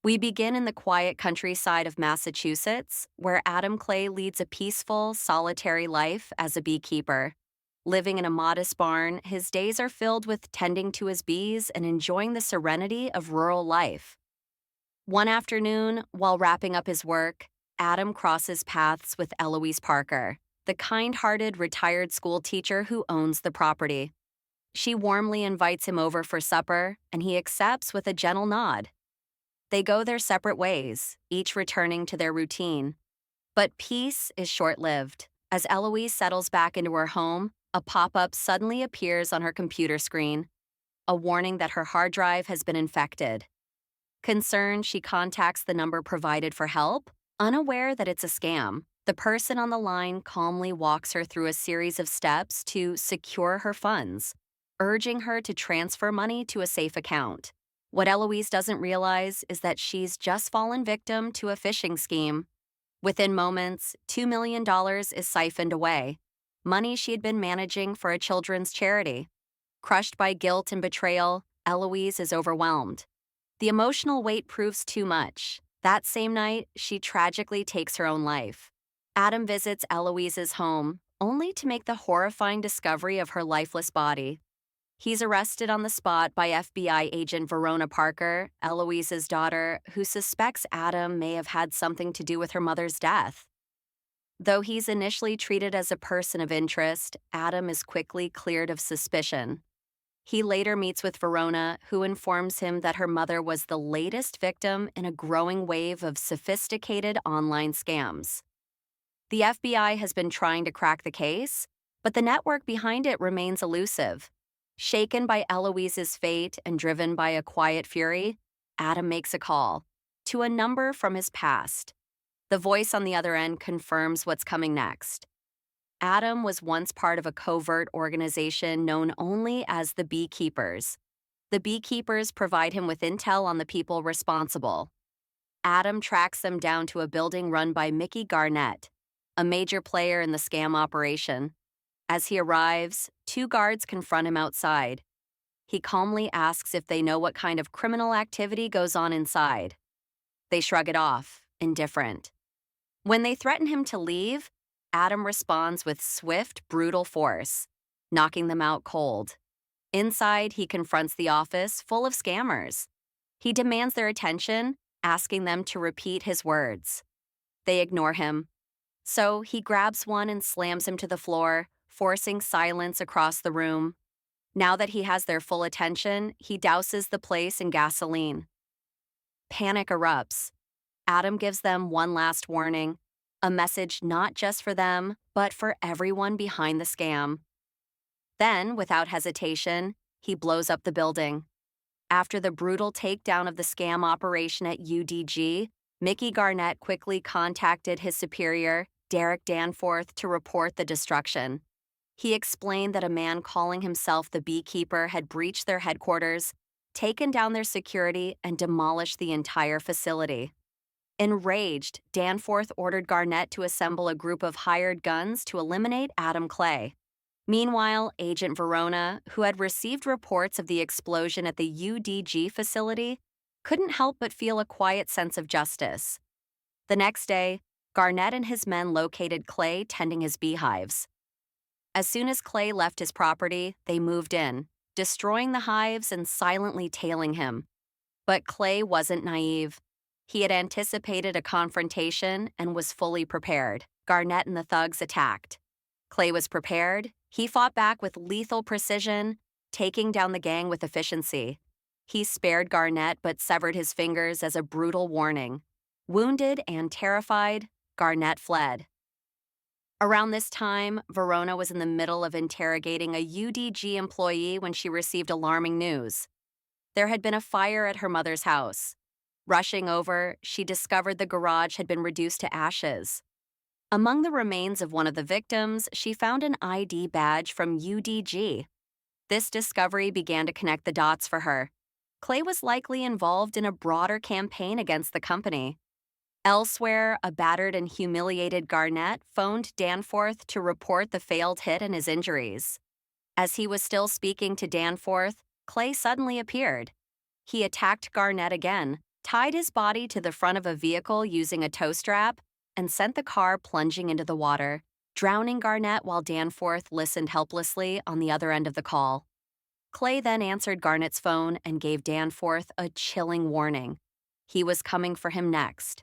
We begin in the quiet countryside of Massachusetts, where Adam Clay leads a peaceful, solitary life as a beekeeper. Living in a modest barn, his days are filled with tending to his bees and enjoying the serenity of rural life. One afternoon, while wrapping up his work, Adam crosses paths with Eloise Parker, the kind hearted retired school teacher who owns the property. She warmly invites him over for supper, and he accepts with a gentle nod. They go their separate ways, each returning to their routine. But peace is short lived. As Eloise settles back into her home, a pop up suddenly appears on her computer screen, a warning that her hard drive has been infected. Concerned, she contacts the number provided for help, unaware that it's a scam. The person on the line calmly walks her through a series of steps to secure her funds, urging her to transfer money to a safe account. What Eloise doesn't realize is that she's just fallen victim to a phishing scheme. Within moments, $2 million is siphoned away, money she had been managing for a children's charity. Crushed by guilt and betrayal, Eloise is overwhelmed. The emotional weight proves too much. That same night, she tragically takes her own life. Adam visits Eloise's home, only to make the horrifying discovery of her lifeless body. He's arrested on the spot by FBI agent Verona Parker, Eloise's daughter, who suspects Adam may have had something to do with her mother's death. Though he's initially treated as a person of interest, Adam is quickly cleared of suspicion. He later meets with Verona, who informs him that her mother was the latest victim in a growing wave of sophisticated online scams. The FBI has been trying to crack the case, but the network behind it remains elusive. Shaken by Eloise's fate and driven by a quiet fury, Adam makes a call to a number from his past. The voice on the other end confirms what's coming next. Adam was once part of a covert organization known only as the Beekeepers. The Beekeepers provide him with intel on the people responsible. Adam tracks them down to a building run by Mickey Garnett, a major player in the scam operation. As he arrives, two guards confront him outside. He calmly asks if they know what kind of criminal activity goes on inside. They shrug it off, indifferent. When they threaten him to leave, Adam responds with swift, brutal force, knocking them out cold. Inside, he confronts the office full of scammers. He demands their attention, asking them to repeat his words. They ignore him. So he grabs one and slams him to the floor, forcing silence across the room. Now that he has their full attention, he douses the place in gasoline. Panic erupts. Adam gives them one last warning, a message not just for them, but for everyone behind the scam. Then, without hesitation, he blows up the building. After the brutal takedown of the scam operation at UDG, Mickey Garnett quickly contacted his superior, Derek Danforth, to report the destruction. He explained that a man calling himself the Beekeeper had breached their headquarters, taken down their security, and demolished the entire facility. Enraged, Danforth ordered Garnett to assemble a group of hired guns to eliminate Adam Clay. Meanwhile, Agent Verona, who had received reports of the explosion at the UDG facility, couldn't help but feel a quiet sense of justice. The next day, Garnett and his men located Clay tending his beehives. As soon as Clay left his property, they moved in, destroying the hives and silently tailing him. But Clay wasn't naive. He had anticipated a confrontation and was fully prepared. Garnett and the thugs attacked. Clay was prepared. He fought back with lethal precision, taking down the gang with efficiency. He spared Garnett but severed his fingers as a brutal warning. Wounded and terrified, Garnett fled. Around this time, Verona was in the middle of interrogating a UDG employee when she received alarming news. There had been a fire at her mother's house. Rushing over, she discovered the garage had been reduced to ashes. Among the remains of one of the victims, she found an ID badge from UDG. This discovery began to connect the dots for her. Clay was likely involved in a broader campaign against the company. Elsewhere, a battered and humiliated Garnett phoned Danforth to report the failed hit and his injuries. As he was still speaking to Danforth, Clay suddenly appeared. He attacked Garnett again, tied his body to the front of a vehicle using a tow strap, and sent the car plunging into the water, drowning Garnett while Danforth listened helplessly on the other end of the call. Clay then answered Garnett's phone and gave Danforth a chilling warning. He was coming for him next.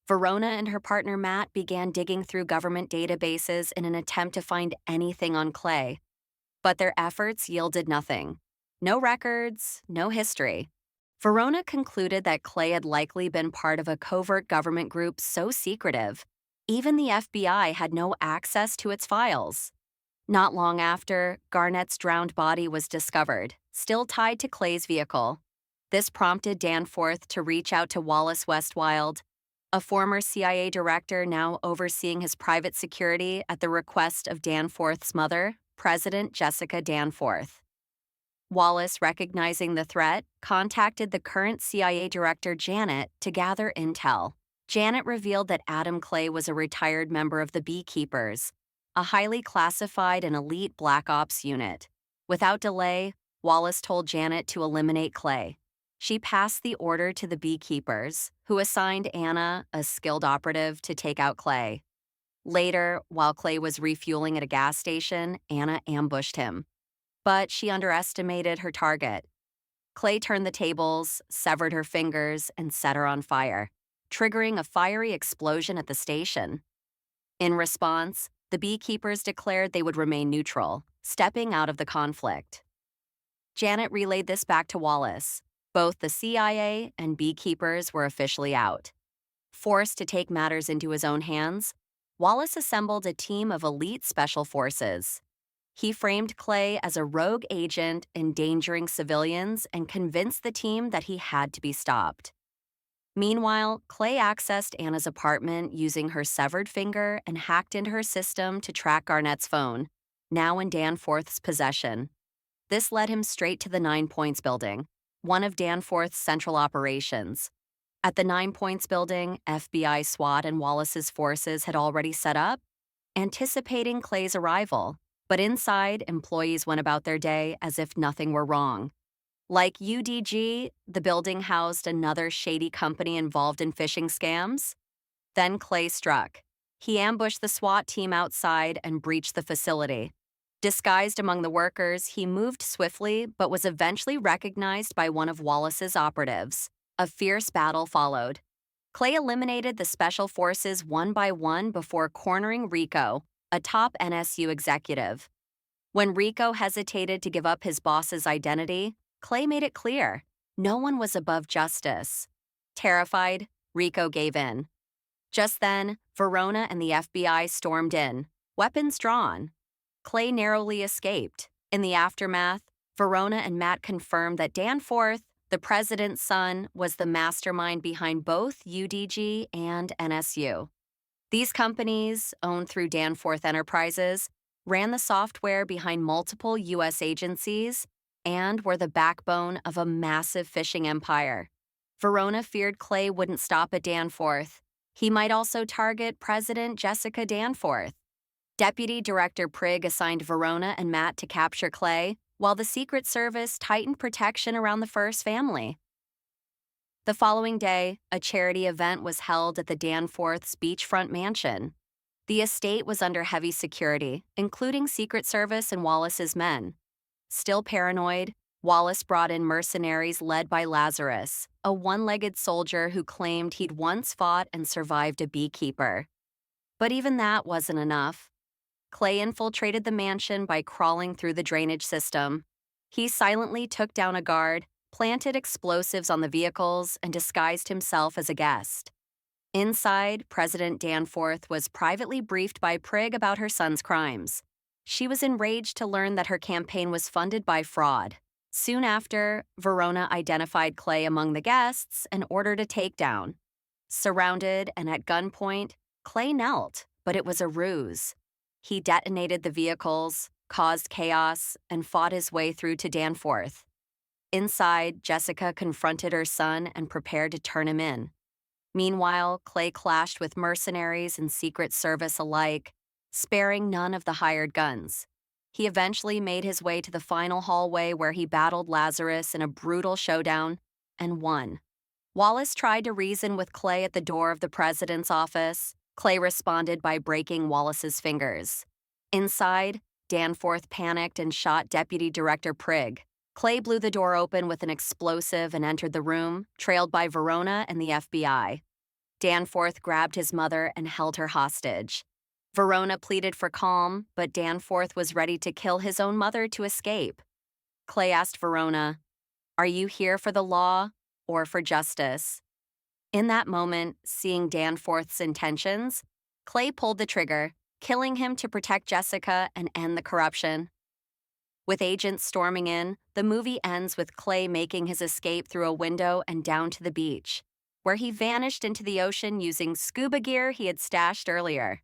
Verona and her partner Matt began digging through government databases in an attempt to find anything on Clay. But their efforts yielded nothing. No records, no history. Verona concluded that Clay had likely been part of a covert government group so secretive, even the FBI had no access to its files. Not long after, Garnett's drowned body was discovered, still tied to Clay's vehicle. This prompted Danforth to reach out to Wallace Westwild, a former CIA director now overseeing his private security at the request of Danforth's mother, President Jessica Danforth. Wallace, recognizing the threat, contacted the current CIA director Janet to gather intel. Janet revealed that Adam Clay was a retired member of the Beekeepers, a highly classified and elite Black Ops unit. Without delay, Wallace told Janet to eliminate Clay. She passed the order to the Beekeepers, who assigned Anna, a skilled operative, to take out Clay. Later, while Clay was refueling at a gas station, Anna ambushed him. But she underestimated her target. Clay turned the tables, severed her fingers, and set her on fire, triggering a fiery explosion at the station. In response, the Beekeepers declared they would remain neutral, stepping out of the conflict. Janet relayed this back to Wallace. Both the CIA and Beekeepers were officially out. Forced to take matters into his own hands, Wallace assembled a team of elite special forces. He framed Clay as a rogue agent endangering civilians and convinced the team that he had to be stopped. Meanwhile, Clay accessed Anna's apartment using her severed finger and hacked into her system to track Garnett's phone, now in Danforth's possession. This led him straight to the 9 Points building, one of Danforth's central operations. At the 9 Points building, FBI, SWAT, and Wallace's forces had already set up, anticipating Clay's arrival. But inside, employees went about their day as if nothing were wrong. Like UDG, the building housed another shady company involved in phishing scams. Then Clay struck. He ambushed the SWAT team outside and breached the facility. Disguised among the workers, he moved swiftly but was eventually recognized by one of Wallace's operatives. A fierce battle followed. Clay eliminated the special forces one by one before cornering Rico, a top NSU executive. When Rico hesitated to give up his boss's identity, Clay made it clear no one was above justice. Terrified, Rico gave in. Just then, Verona and the FBI stormed in, weapons drawn. Clay narrowly escaped. In the aftermath, Verona and Matt confirmed that Danforth, the president's son, was the mastermind behind both UDG and NSU. These companies, owned through Danforth Enterprises, ran the software behind multiple U.S. agencies and were the backbone of a massive phishing empire. Verona feared Clay wouldn't stop at Danforth. He might also target President Jessica Danforth. Deputy Director Prigg assigned Verona and Matt to capture Clay, while the Secret Service tightened protection around the Furst family. The following day, a charity event was held at the Danforth's beachfront mansion. The estate was under heavy security, including Secret Service and Wallace's men. Still paranoid, Wallace brought in mercenaries led by Lazarus, a one-legged soldier who claimed he'd once fought and survived a beekeeper. But even that wasn't enough. Clay infiltrated the mansion by crawling through the drainage system. He silently took down a guard, planted explosives on the vehicles, and disguised himself as a guest. Inside, President Danforth was privately briefed by Prigg about her son's crimes. She was enraged to learn that her campaign was funded by fraud. Soon after, Verona identified Clay among the guests and ordered a takedown. Surrounded and at gunpoint, Clay knelt, but it was a ruse. He detonated the vehicles, caused chaos, and fought his way through to Danforth. Inside, Jessica confronted her son and prepared to turn him in. Meanwhile, Clay clashed with mercenaries and Secret Service alike, sparing none of the hired guns. He eventually made his way to the final hallway where he battled Lazarus in a brutal showdown and won. Wallace tried to reason with Clay at the door of the president's office. Clay responded by breaking Wallace's fingers. Inside, Danforth panicked and shot Deputy Director Prigg. Clay blew the door open with an explosive and entered the room, trailed by Verona and the FBI. Danforth grabbed his mother and held her hostage. Verona pleaded for calm, but Danforth was ready to kill his own mother to escape. Clay asked Verona, "Are you here for the law or for justice?" In that moment, seeing Danforth's intentions, Clay pulled the trigger, killing him to protect Jessica and end the corruption. With agents storming in, the movie ends with Clay making his escape through a window and down to the beach, where he vanished into the ocean using scuba gear he had stashed earlier.